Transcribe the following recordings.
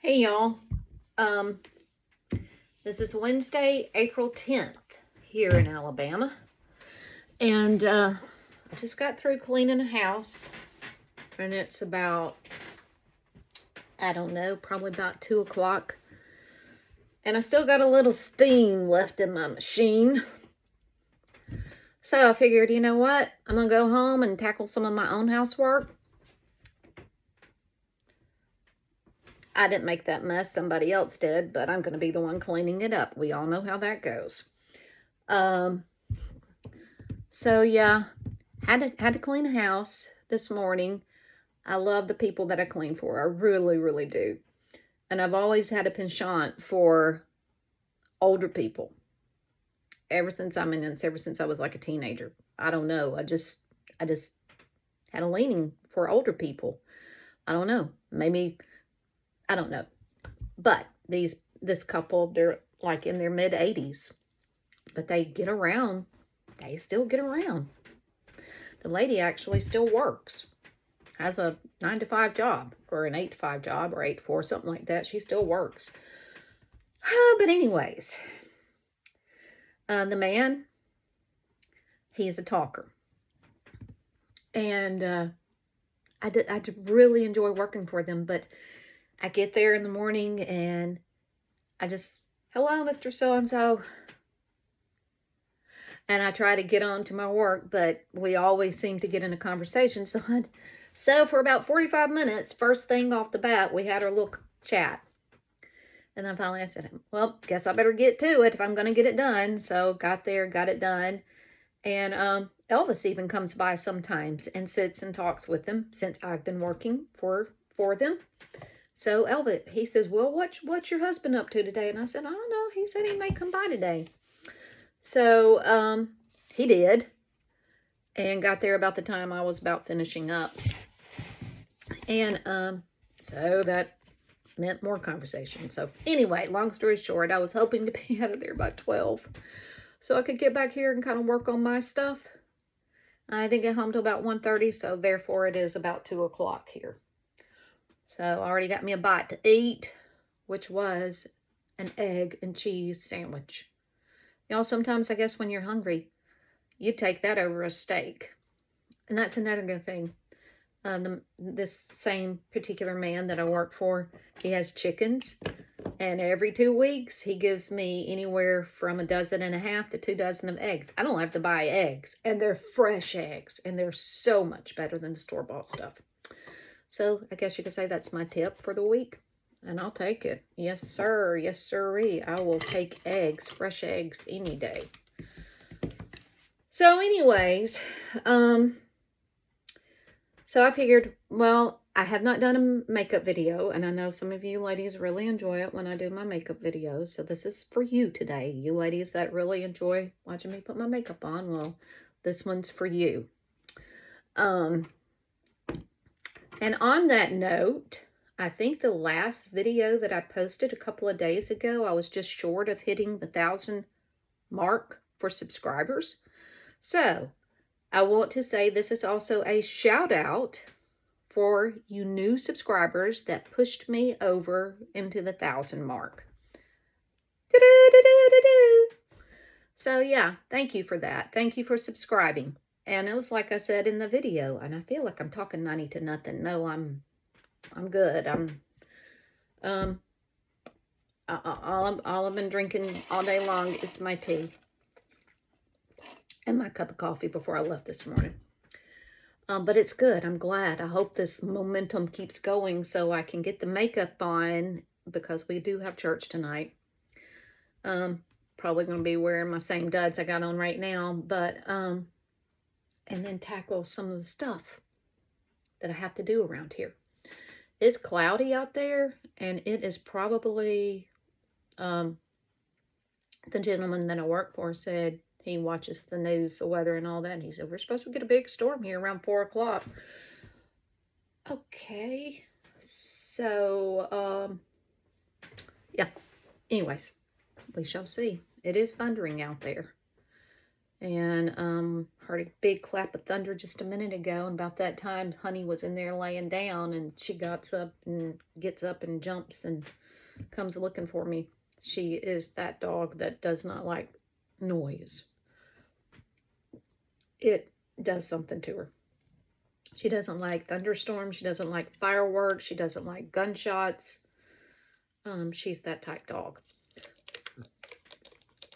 Hey y'all. Um, this is Wednesday, April 10th here in Alabama. And I just got through cleaning a house. And it's about, I don't know, probably about 2 o'clock. And I still got a little steam left in my machine. So I figured, you know what? I'm going to go home and tackle some of my own housework. I didn't make that mess, somebody else did, but I'm going to be the one cleaning it up. We all know how that goes. So yeah, had to clean a house this morning. I love the people that I clean for. I really, really do. And I've always had a penchant for older people. Ever since I was like a teenager. I don't know. I just had a leaning for older people. I don't know. Maybe I don't know. But this couple, they're like in their mid 80s. But they get around. They still get around. The lady actually still works. Has a 9-to-5 job or an 8-to-5 job or 8-to-4, something like that. She still works. But anyways, the man, he's a talker. And I really enjoy working for them, but I get there in the morning and I just, hello, Mr. So-and-so. And I try to get on to my work, but we always seem to get in a conversation. So for about 45 minutes, first thing off the bat, we had our little chat. And then finally I said, well, guess I better get to it if I'm going to get it done. So got there, got it done. And Elvis even comes by sometimes and sits and talks with them since I've been working for them. So Elvis, he says, well, what's your husband up to today? And I said, I don't know. He said he may come by today. So he did. And got there about the time I was about finishing up. And so that meant more conversation. So anyway, long story short, I was hoping to be out of there by 12 so I could get back here and kind of work on my stuff. I didn't get home till about 1:30, so therefore it is about 2 o'clock here. So I already got me a bite to eat, which was an egg and cheese sandwich. Y'all, sometimes I guess when you're hungry, you take that over a steak. And that's another good thing. This same particular man that I work for, he has chickens, and every 2 weeks he gives me anywhere from 1.5 dozen to 2 dozen of eggs. I don't have to buy eggs, and they're fresh eggs, and they're so much better than the store-bought stuff. So I guess you could say that's my tip for the week, and I'll take it. Yes, sir. Yes, sirree. I will take eggs, fresh eggs, any day. So anyways, so I figured, well, I have not done a makeup video, and I know some of you ladies really enjoy it when I do my makeup videos. So this is for you today. You ladies that really enjoy watching me put my makeup on, well, this one's for you. And on that note, I think the last video that I posted a couple of days ago, I was just short of hitting the 1,000 mark for subscribers. So I want to say this is also a shout out for you new subscribers that pushed me over into the 1,000 mark. So yeah, thank you for that. Thank you for subscribing. And it was like I said in the video, and I feel like I'm talking 90 to nothing. No, I'm good. All I've been drinking all day long is my tea and my cup of coffee before I left this morning. But it's good. I'm glad. I hope this momentum keeps going so I can get the makeup on because we do have church tonight. Probably going to be wearing my same duds I got on right now, but and then tackle some of the stuff that I have to do around here. It's cloudy out there, and it is probably the gentleman that I work for said he watches the news, the weather, and all that. And he said, we're supposed to get a big storm here around 4 o'clock. Okay. So, yeah. Anyways, we shall see. It is thundering out there. And heard a big clap of thunder just a minute ago, and about that time Honey was in there laying down, and she gets up and jumps and comes looking for me. She is that dog that does not like noise. It does something to her. She doesn't like thunderstorms. She doesn't like fireworks. She doesn't like gunshots. She's that type dog.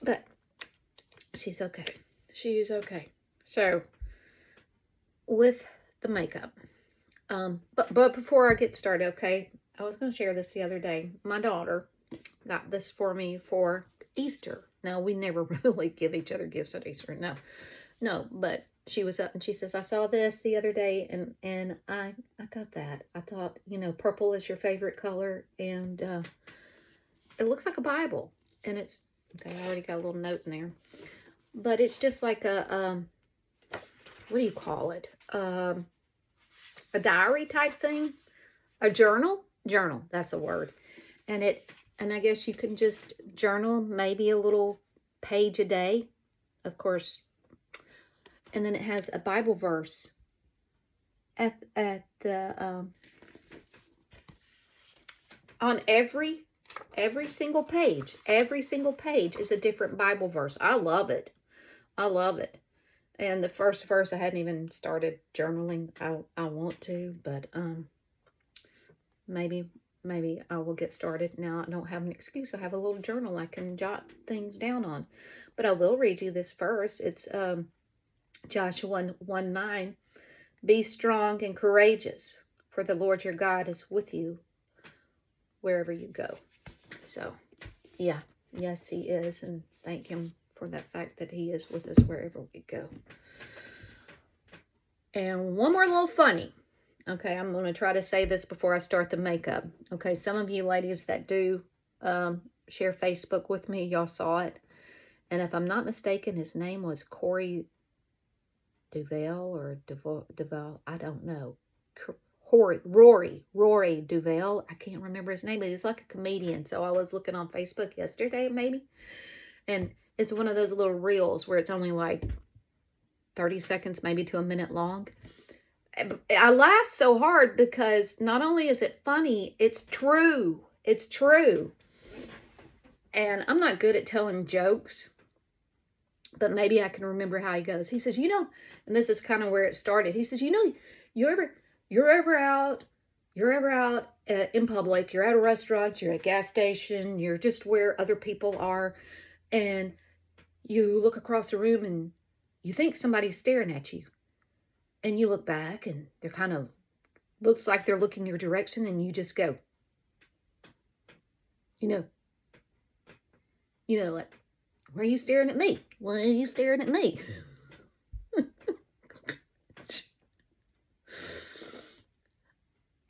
But she's okay. She's okay. So, with the makeup. But before I get started, okay, I was going to share this the other day. My daughter got this for me for Easter. Now, we never really give each other gifts at Easter. No, but she was up and she says, I saw this the other day and I got that. I thought, purple is your favorite color, and it looks like a Bible. And it's, okay, I already got a little note in there. But it's just like a, what do you call it? A diary type thing. A journal. That's a word. And I guess you can just journal maybe a little page a day, of course. And then it has a Bible verse at the on every single page. Every single page is a different Bible verse. I love it. And the first verse, I hadn't even started journaling. I want to, but maybe I will get started. Now I don't have an excuse. I have a little journal I can jot things down on. But I will read you this verse. It's Joshua 1:9. Be strong and courageous, for the Lord your God is with you wherever you go. So, yeah, yes, he is, and thank him for that fact that he is with us wherever we go. And one more little funny. Okay, I'm going to try to say this before I start the makeup. Okay, some of you ladies that do share Facebook with me, y'all saw it. And if I'm not mistaken, his name was Corey Duval or Duval, I don't know. Rory Duval. I can't remember his name, but he's like a comedian. So I was looking on Facebook yesterday, maybe. And it's one of those little reels where it's only like 30 seconds, maybe to a minute long. I laughed so hard because not only is it funny, it's true. It's true. And I'm not good at telling jokes, but maybe I can remember how he goes. He says, and this is kind of where it started. He says, you're ever out in public, you're at a restaurant, you're at a gas station, you're just where other people are, and you look across the room and you think somebody's staring at you, and you look back and they're kind of, looks like they're looking your direction, and you just go, like, why are you staring at me? Why are you staring at me?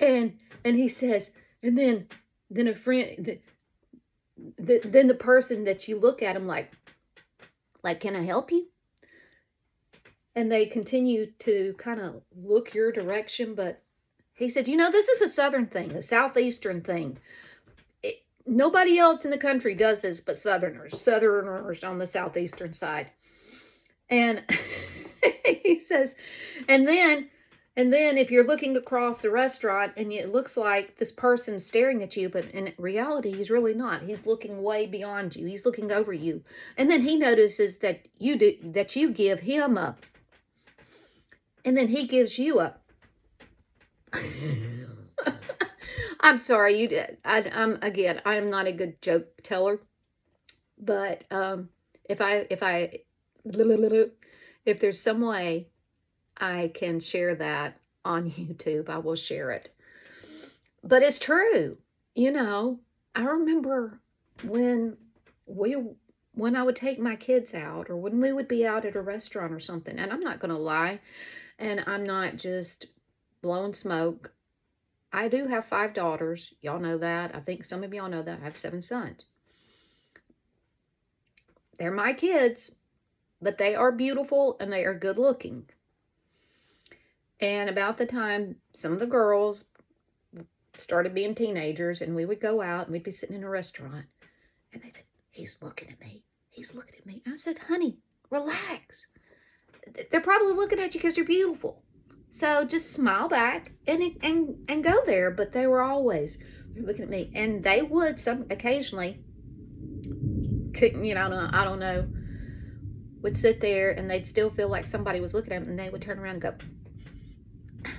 And he says, and then a friend, then the person that you look at him like, can I help you? And they continue to kind of look your direction, but he said, this is a Southern thing, a Southeastern thing. Nobody else in the country does this but Southerners on the Southeastern side. And he says, and then if you're looking across the restaurant and it looks like this person's staring at you, but in reality, he's really not. He's looking way beyond you. He's looking over you. And then he notices that you give him up. And then he gives you up. I'm sorry, I'm not a good joke teller, but if there's some way I can share that on YouTube, I will share it. But it's true, I remember when I would take my kids out, or when we would be out at a restaurant or something, and I'm not going to lie, and I'm not just blowing smoke. I do have 5 daughters. Y'all know that. I think some of y'all know that. I have 7 sons. They're my kids, but they are beautiful and they are good looking. And about the time some of the girls started being teenagers, and we would go out and we'd be sitting in a restaurant, and they said, he's looking at me. He's looking at me. I said, honey, Relax. They're probably looking at you because you're beautiful. So just smile back and go there. But they were always looking at me, and they would occasionally couldn't, I don't know, would sit there and they'd still feel like somebody was looking at them, and they would turn around and go.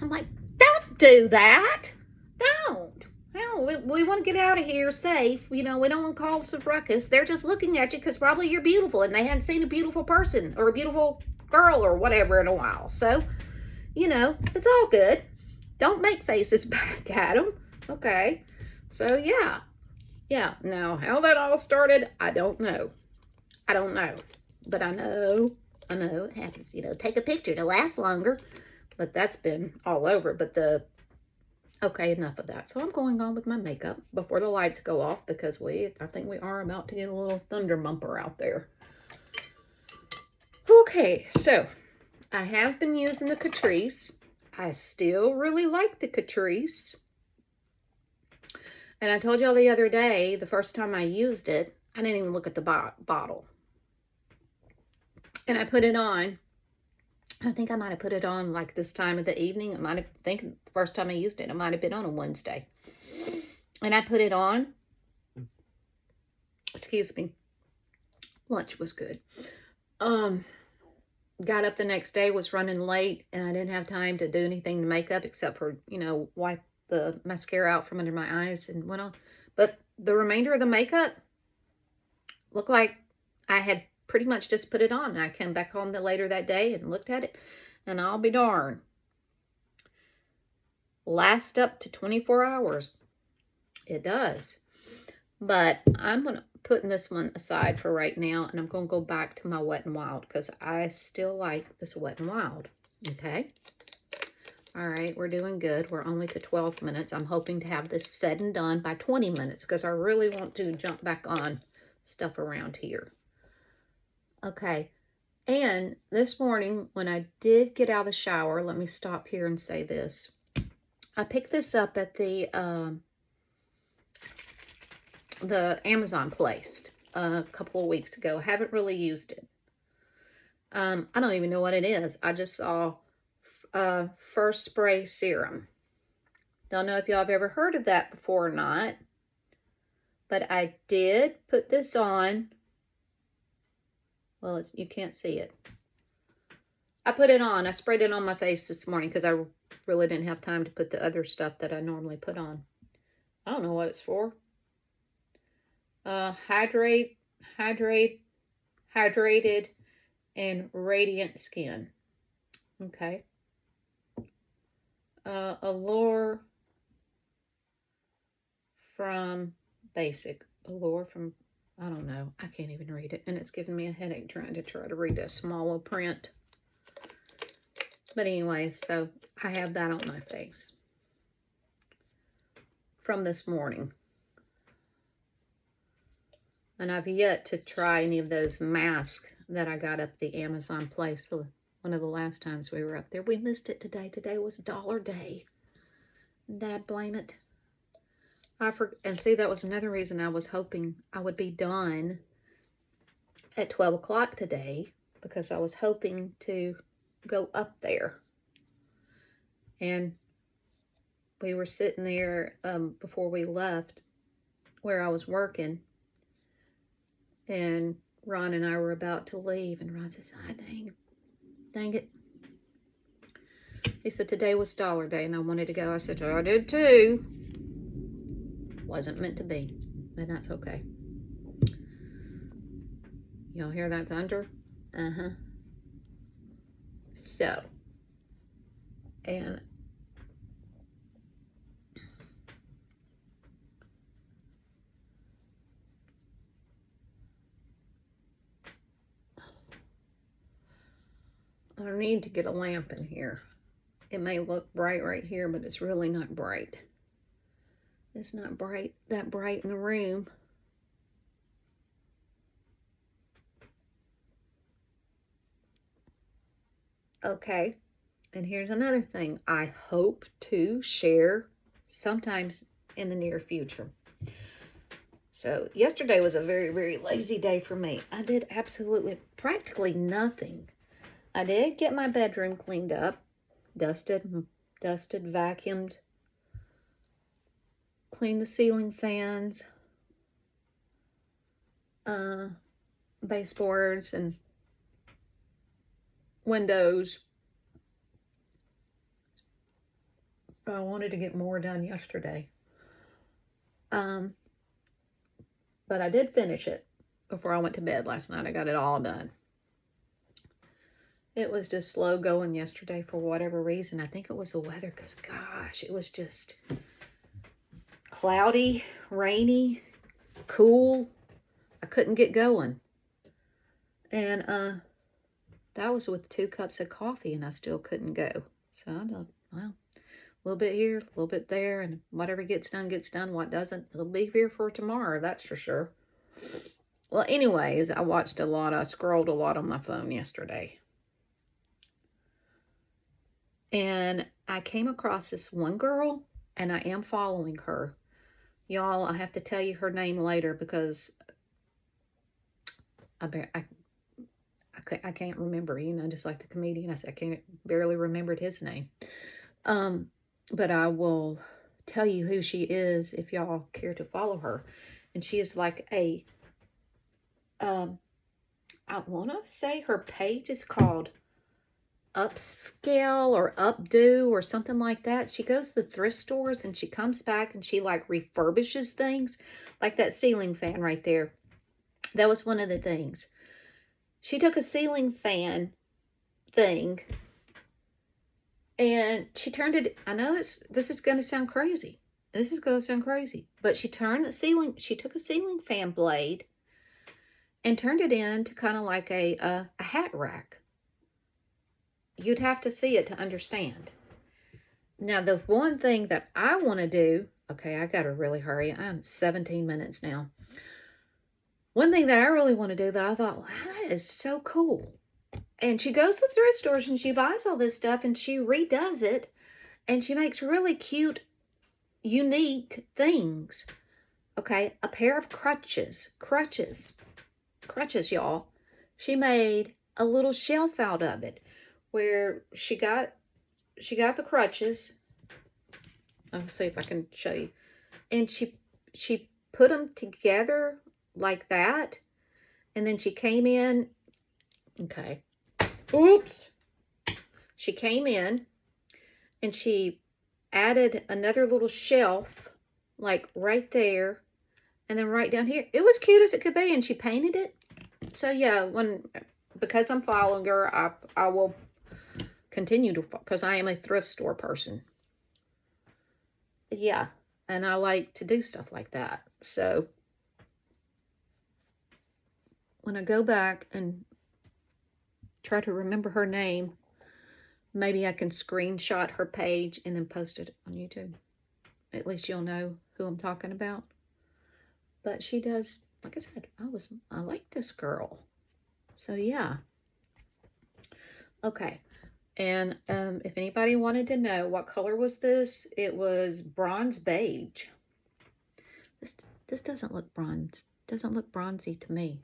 I'm like, don't do that. Don't. No, we want to get out of here safe. We don't want to cause a ruckus. They're just looking at you because probably you're beautiful and they hadn't seen a beautiful person or a beautiful girl or whatever in a while. So, it's all good. Don't make faces back at them. Okay. So, yeah. Yeah. Now, how that all started, I don't know. But I know it happens. Take a picture to last longer. But that's been all over. But okay, enough of that. So I'm going on with my makeup before the lights go off because I think we are about to get a little thunder bumper out there. Okay, so I have been using the Catrice. I still really like the Catrice. And I told y'all the other day, the first time I used it, I didn't even look at the bottle. And I put it on. I think I might have put it on like this time of the evening. I think the first time I used it might have been on a Wednesday. And I put it on. Excuse me. Lunch was good. Got up the next day, was running late, and I didn't have time to do anything to makeup except for, wipe the mascara out from under my eyes and went on. But the remainder of the makeup looked like I had pretty much just put it on. I came back home later that day and looked at it, and I'll be darned. Lasts up to 24 hours. It does. But I'm going to put this one aside for right now, and I'm going to go back to my Wet n Wild because I still like this Wet n Wild. Okay? All right, we're doing good. We're only to 12 minutes. I'm hoping to have this said and done by 20 minutes because I really want to jump back on stuff around here. Okay, and this morning when I did get out of the shower, let me stop here and say this. I picked this up at the Amazon place a couple of weeks ago. I haven't really used it. I don't even know what it is. I just saw First Spray Serum. Don't know if y'all have ever heard of that before or not, but I did put this on. Well, you can't see it. I put it on. I sprayed it on my face this morning because I really didn't have time to put the other stuff that I normally put on. I don't know what it's for. Hydrated and radiant skin. Okay. Allure from Basic. Allure from, I don't know. I can't even read it. And it's giving me a headache trying to read a smaller print. But anyway, so I have that on my face from this morning. And I've yet to try any of those masks that I got up the Amazon place. So one of the last times we were up there. We missed it today. Today was $1 day. Dad, blame it. And see, that was another reason I was hoping I would be done at 12 o'clock today, because I was hoping to go up there. And we were sitting there before we left where I was working, and Ron and I were about to leave, and Ron says, "Ah, dang it." He said, "Today was $1 day and I wanted to go." I said, "I did too." Wasn't meant to be, and that's okay. Y'all hear that thunder? So, and I need to get a lamp in here. It may look bright right here, but it's really not bright. It's not that bright in the room. Okay, and here's another thing I hope to share sometimes in the near future. So yesterday was a very, very lazy day for me. I did practically nothing. I did get my bedroom cleaned up, dusted, vacuumed, cleaned the ceiling fans, baseboards, and windows. I wanted to get more done yesterday. But I did finish it before I went to bed last night. I got it all done. It was just slow going yesterday for whatever reason. I think it was the weather because, gosh, it was just cloudy, rainy, cool. I couldn't get going. And that was with 2 cups of coffee, and I still couldn't go. So I don't, well, a little bit here, a little bit there, and whatever gets done, gets done. What doesn't, it'll be here for tomorrow, that's for sure. Well, anyways, I scrolled a lot on my phone yesterday. And I came across this one girl, and I am following her. Y'all, I have to tell you her name later because I can't remember, just like the comedian. I said, I can't barely remembered his name. But I will tell you who she is if y'all care to follow her. And she is like I want to say her page is called Upscale or Updo or something like that. She goes to the thrift stores and she comes back and she like refurbishes things, like that ceiling fan right there. That was one of the things. She took a ceiling fan thing and she turned it. I know this is going to sound crazy. This is going to sound crazy, but she took a ceiling fan blade and turned it into kind of like a hat rack. You'd have to see it to understand. Now, the one thing that I want to do, okay, I got to really hurry. I'm 17 minutes now. One thing that I really want to do that I thought, wow, that is so cool. And she goes to the thrift stores and she buys all this stuff and she redoes it and she makes really cute, unique things. Okay, a pair of crutches, y'all. She made a little shelf out of it where she got the crutches. Let's see if I can show you. And she put them together like that. And then she came in. Okay. Oops. She came in and she added another little shelf like right there. And then right down here. It was cute as it could be. And she painted it. So yeah, because I'm following her, I will continue to, because I am a thrift store person. Yeah, and I like to do stuff like that. So when I go back and try to remember her name, maybe I can screenshot her page and then post it on YouTube. At least you'll know who I'm talking about. But she does, like I said, I like this girl. So yeah. Okay. And if anybody wanted to know what color was this, it was bronze beige. This doesn't look bronze. Doesn't look bronzy to me.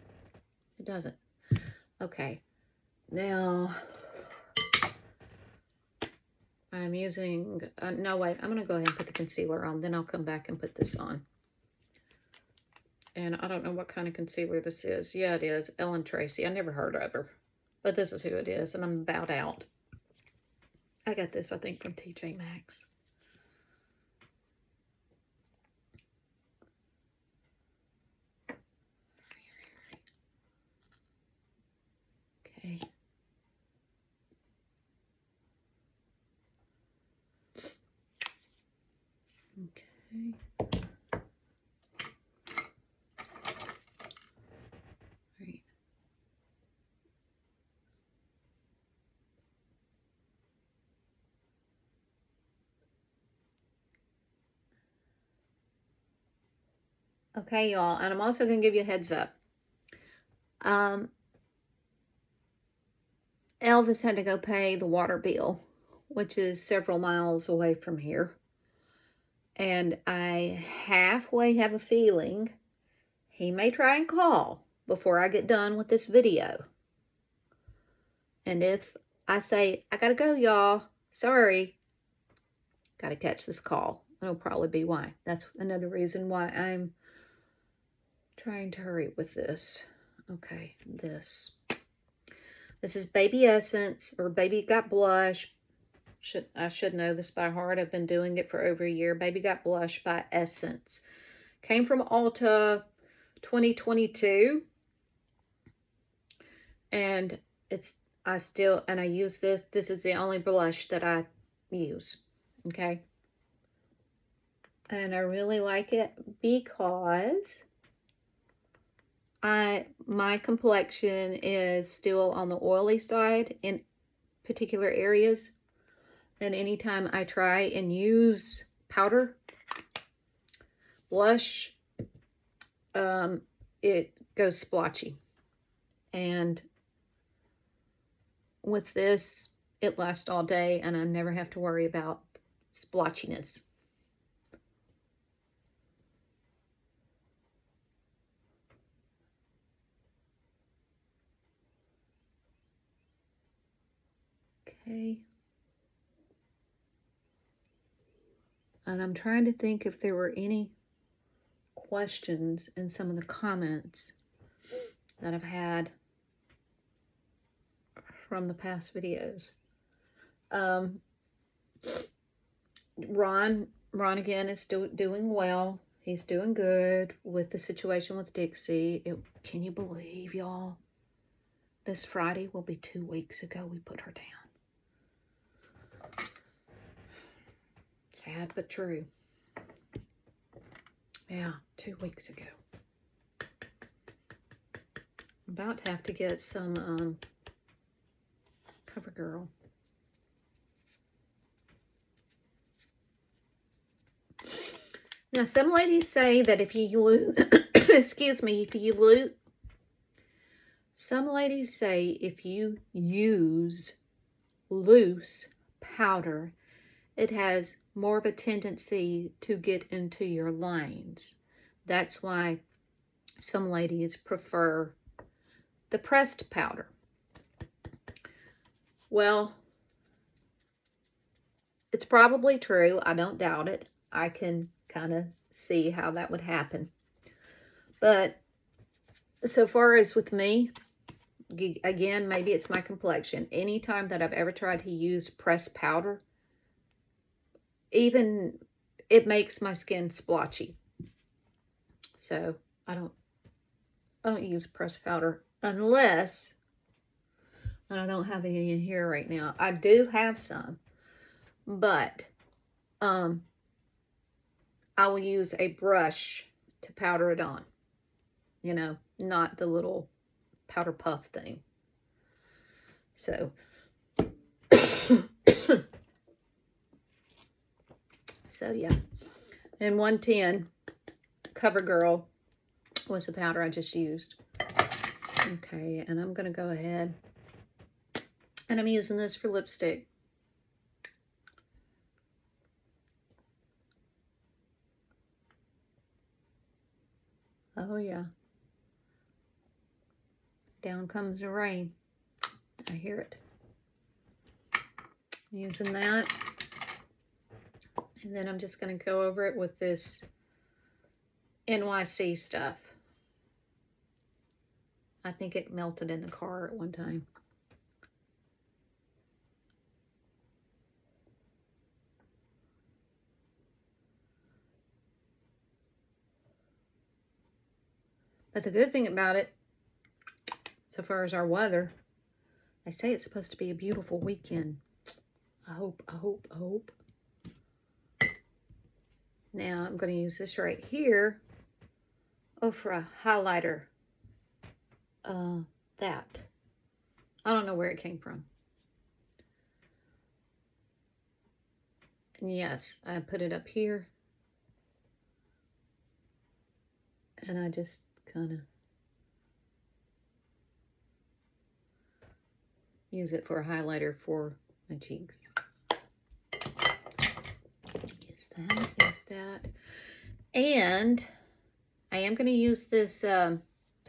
It doesn't. Okay. Now I'm using. No, wait. I'm gonna go ahead and put the concealer on. Then I'll come back and put this on. And I don't know what kind of concealer this is. Yeah, it is Ellen Tracy. I never heard of her, but this is who it is, and I'm about out. I got this, I think, from TJ Maxx. Okay. Okay. Right. Okay, y'all, and I'm also going to give you a heads up. Elvis had to go pay the water bill, which is several miles away from here. And I halfway have a feeling He may try and call before I get done with this video. And if I say, I gotta go, y'all, sorry, gotta catch this call. That'll probably be why. That's another reason why I'm trying to hurry with this. Okay, this is Baby Essence, or Baby Got Blush. I should know this by heart. I've been doing it for over a year. Baby Got Blush by Essence. Came from Ulta 2022. And I use this. This is the only blush that I use. Okay. And I really like it because my complexion is still on the oily side in particular areas. And anytime I try and use powder, blush, it goes splotchy. And with this, it lasts all day and I never have to worry about splotchiness. Okay. And I'm trying to think if there were any questions in some of the comments that I've had from the past videos. Ron again is doing well. He's doing good with the situation with Dixie. Can you believe, y'all? This Friday will be 2 weeks ago we put her down. Sad but true. Yeah, 2 weeks ago. I'm about to have to get some CoverGirl. Now, some ladies say that if you lose, excuse me, if you lose, some ladies say if you use loose powder, it has more of a tendency to get into your lines. That's why some ladies prefer the pressed powder. Well, it's probably true. I don't doubt it. I can kind of see how that would happen. But so far as with me, again, maybe it's my complexion. Anytime that I've ever tried to use pressed powder, even it makes my skin splotchy. So I don't use pressed powder unless, and I don't have any in here right now. I do have some, but I will use a brush to powder it on. You know, not the little powder puff thing. So so yeah. And 110 CoverGirl was the powder I just used. Okay, and I'm going to go ahead and I'm using this for lipstick. Oh yeah. Down comes the rain. I hear it. Using that. And then I'm just going to go over it with this NYC stuff. I think it melted in the car at one time. But the good thing about it, so far as our weather, they say it's supposed to be a beautiful weekend. I hope. Now I'm going to use this right here. Oh, for a highlighter. That. I don't know where it came from. And yes, I put it up here. And I just kind of use it for a highlighter for my cheeks. Use that. And I am going to use this,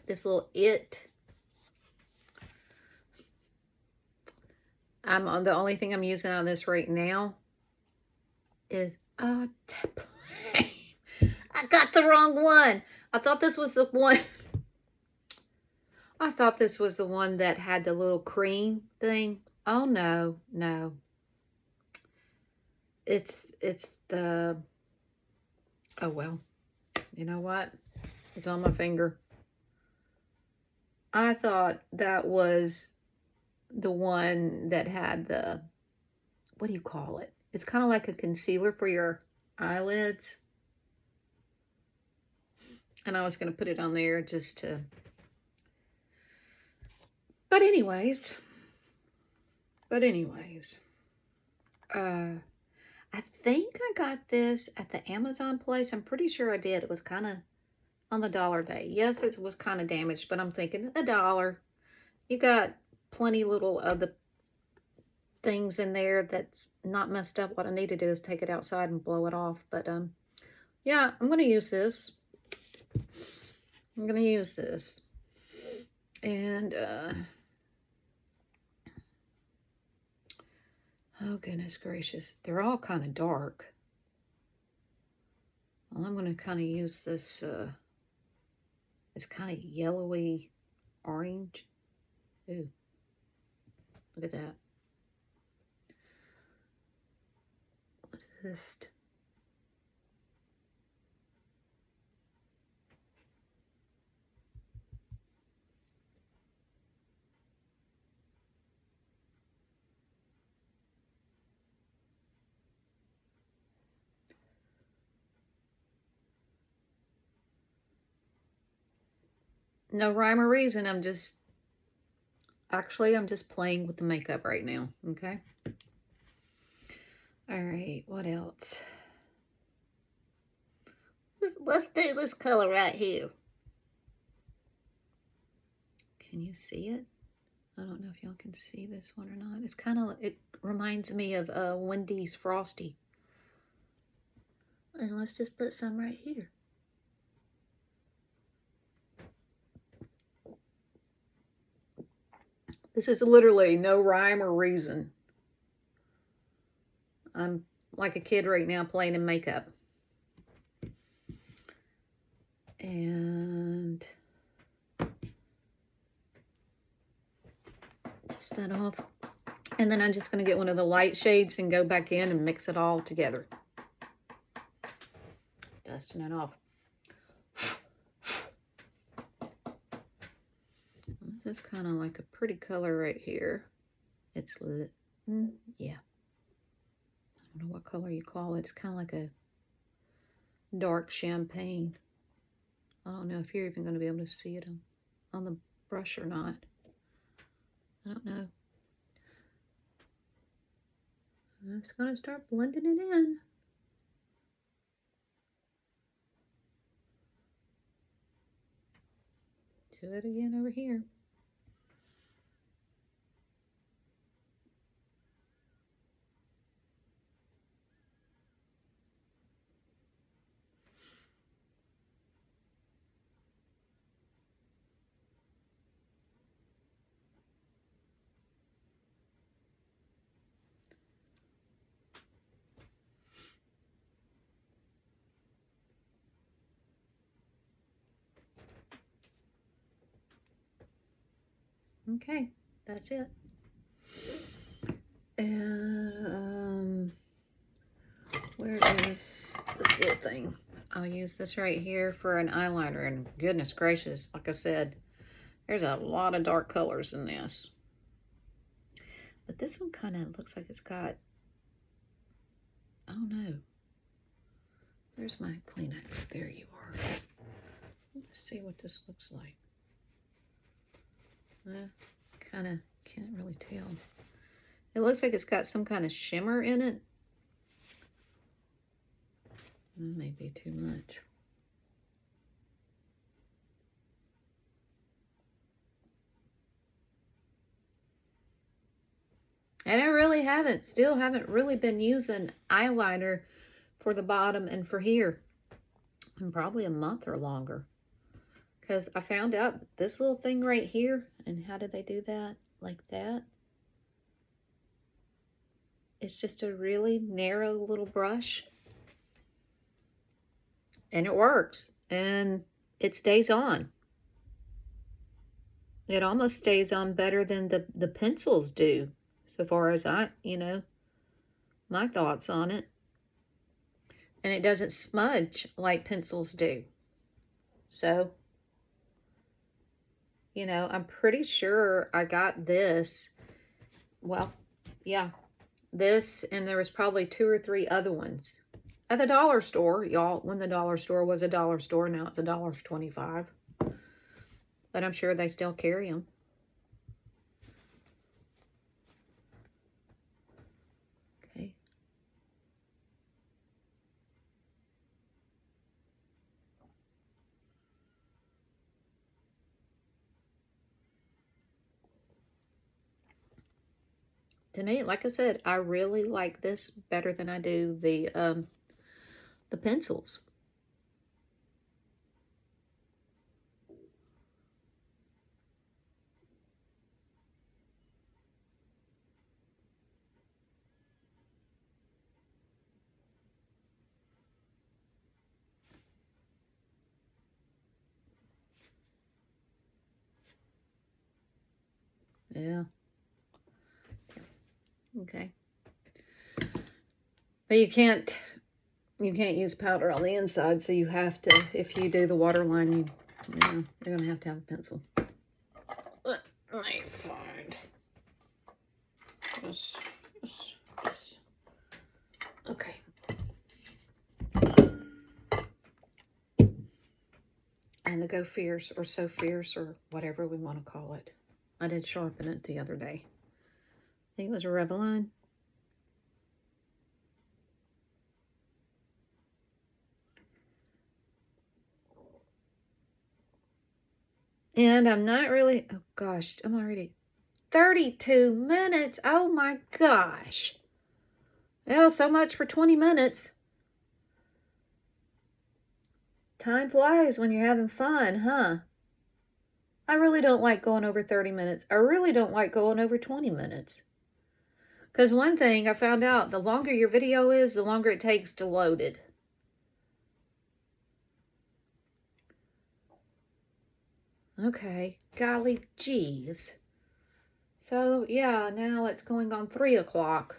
this little the only thing I'm using on this right now is, I got the wrong one. I thought this was the one. I thought this was the one that had the little cream thing. Oh, no, no. It's the, oh, well, you know what? It's on my finger. I thought that was the one that had the, what do you call it? It's kind of like a concealer for your eyelids. And I was going to put it on there just to, but anyways, I think I got this at the Amazon place. I'm pretty sure I did. It was kind of on the dollar day. Yes, it was kind of damaged, but I'm thinking $1. You got plenty little of the things in there that's not messed up. What I need to do is take it outside and blow it off. But yeah, I'm going to use this. And oh, goodness gracious. They're all kind of dark. Well, I'm going to kind of use this, it's kind of yellowy orange. Ooh, look at that. What is this? No rhyme or reason. I'm just playing with the makeup right now. Okay. All right. What else? Let's do this color right here. Can you see it? I don't know if y'all can see this one or not. It's kind of, it reminds me of Wendy's Frosty. And let's just put some right here. This is literally no rhyme or reason. I'm like a kid right now playing in makeup. And dust that off. And then I'm just going to get one of the light shades and go back in and mix it all together. Dusting it off. This is kind of like a pretty color right here. It's, yeah. I don't know what color you call it. It's kind of like a dark champagne. I don't know if you're even going to be able to see it on the brush or not. I don't know. I'm just going to start blending it in. Do it again over here. Okay, that's it. And where is this little thing? I'll use this right here for an eyeliner. And goodness gracious, like I said, there's a lot of dark colors in this. But this one kind of looks like it's got, I don't know. Where's my Kleenex? There you are. Let's see what this looks like. Kind of can't really tell. It looks like it's got some kind of shimmer in it. That may be too much. And I still haven't really been using eyeliner for the bottom and for here. in probably a month or longer. Because I found out this little thing right here, and how did they do that? Like that. It's just a really narrow little brush. And it works. And it stays on. It almost stays on better than the pencils do. So far as my thoughts on it. And it doesn't smudge like pencils do. So, I'm pretty sure I got this. Well, yeah, this, and there was probably 2 or 3 other ones at the dollar store, y'all. When the dollar store was a dollar store, now it's $1.25. But I'm sure they still carry them. Okay. To me, like I said, I really like this better than I do the pencils. Yeah. Okay. But you can't use powder on the inside, so you have to, if you do the waterline, you're gonna have to have a pencil. Let me find this. Okay. And the Go Fierce, or So Fierce, or whatever we want to call it. I did sharpen it the other day. I think it was a Revlon. And I'm not really, oh gosh, I'm already 32 minutes. Oh my gosh. Well, so much for 20 minutes. Time flies when you're having fun, huh? I really don't like going over 30 minutes. I really don't like going over 20 minutes. Because one thing I found out, the longer your video is, the longer it takes to load it. Okay, golly geez. So, yeah, now it's going on 3 o'clock.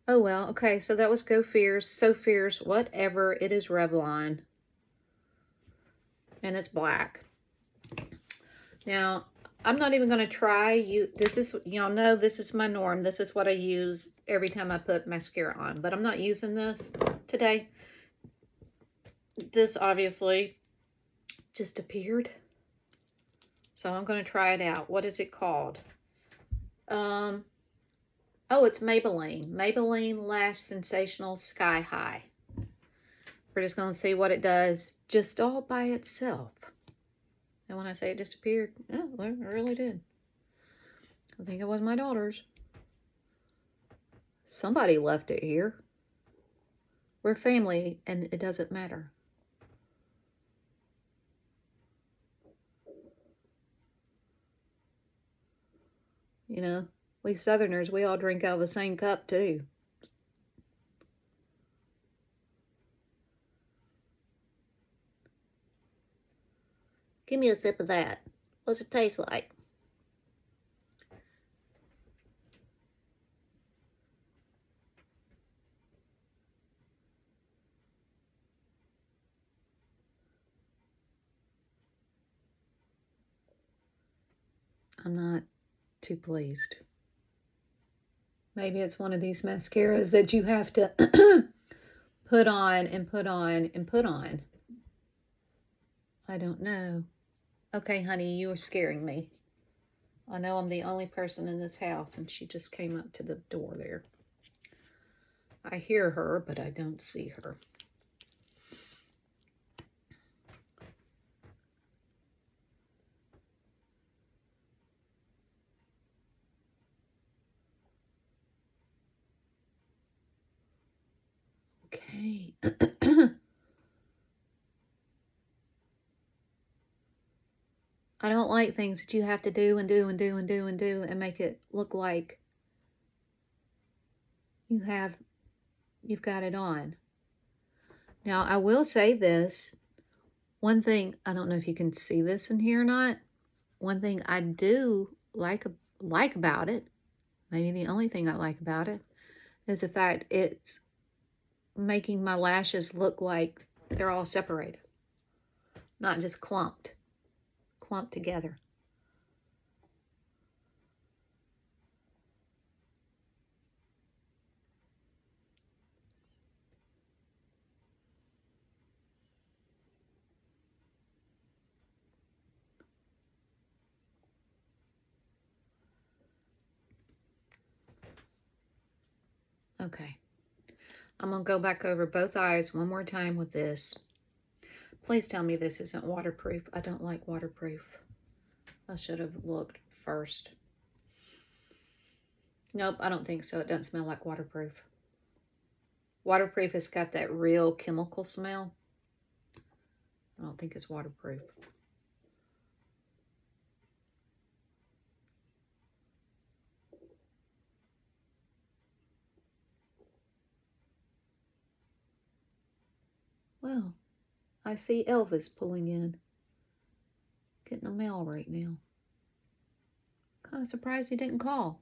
Oh, well, okay, so that was Go Fierce, So Fierce, whatever. It is Revlon. And it's black. Now, I'm not even going to try. Y'all know this is my norm. This is what I use every time I put mascara on. But I'm not using this today. This obviously just appeared. So I'm going to try it out. What is it called? Oh, it's Maybelline. Maybelline Lash Sensational Sky High. We're just going to see what it does just all by itself. And when I say it disappeared, yeah, well, it really did. I think it was my daughter's. Somebody left it here. We're family, and it doesn't matter. We Southerners, we all drink out of the same cup, too. Give me a sip of that. What's it taste like? I'm not too pleased. Maybe it's one of these mascaras that you have to put on and put on and put on. I don't know. Okay, honey, you are scaring me. I know I'm the only person in this house, and she just came up to the door there. I hear her, but I don't see her. Okay. I don't like things that you have to do and do and do and do and do and make it look like you've got it on. Now, I will say this. One thing, I don't know if you can see this in here or not. One thing I do like about it, maybe the only thing I like about it, is the fact it's making my lashes look like they're all separated, not just clumped together. Okay. I'm going to go back over both eyes one more time with this. Please tell me this isn't waterproof. I don't like waterproof. I should have looked first. Nope, I don't think so. It doesn't smell like waterproof. Waterproof has got that real chemical smell. I don't think it's waterproof. Well, I see Elvis pulling in. Getting the mail right now. Kind of surprised he didn't call.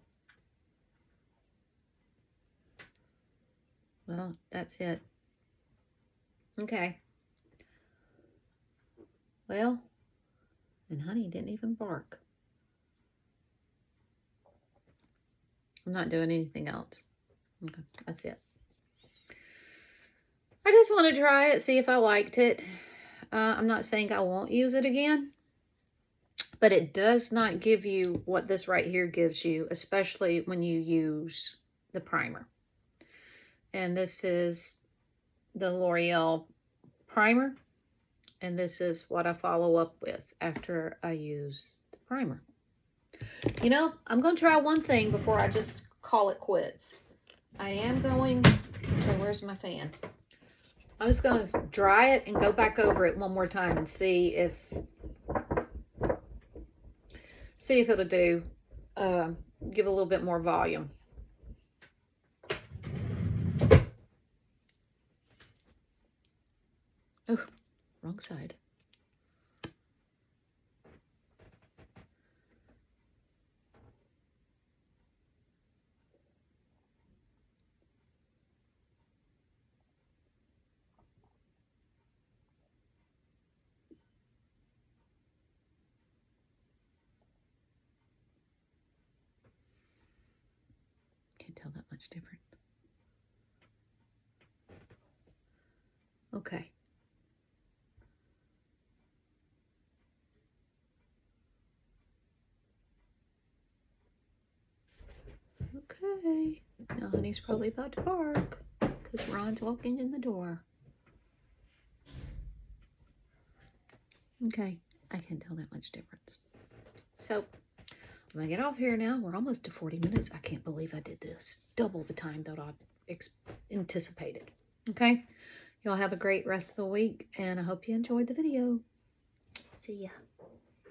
Well, that's it. Okay. Well, and Honey didn't even bark. I'm not doing anything else. Okay, that's it. I just want to try it, see if I liked it. I'm not saying I won't use it again, but it does not give you what this right here gives you, especially when you use the primer. And this is the L'Oreal primer, and this is what I follow up with after I use the primer. You know, I'm going to try one thing before I just call it quits. I am going, oh, where's my fan? I'm just going to dry it and go back over it one more time and see if it'll do, give a little bit more volume. Oh, wrong side. Can't tell that much different. Okay. Okay. Now Honey's probably about to bark because Ron's walking in the door. Okay. I can't tell that much difference. So, I'm going to get off here now. We're almost to 40 minutes. I can't believe I did this. Double the time that I anticipated. Okay? Y'all have a great rest of the week, and I hope you enjoyed the video. See ya.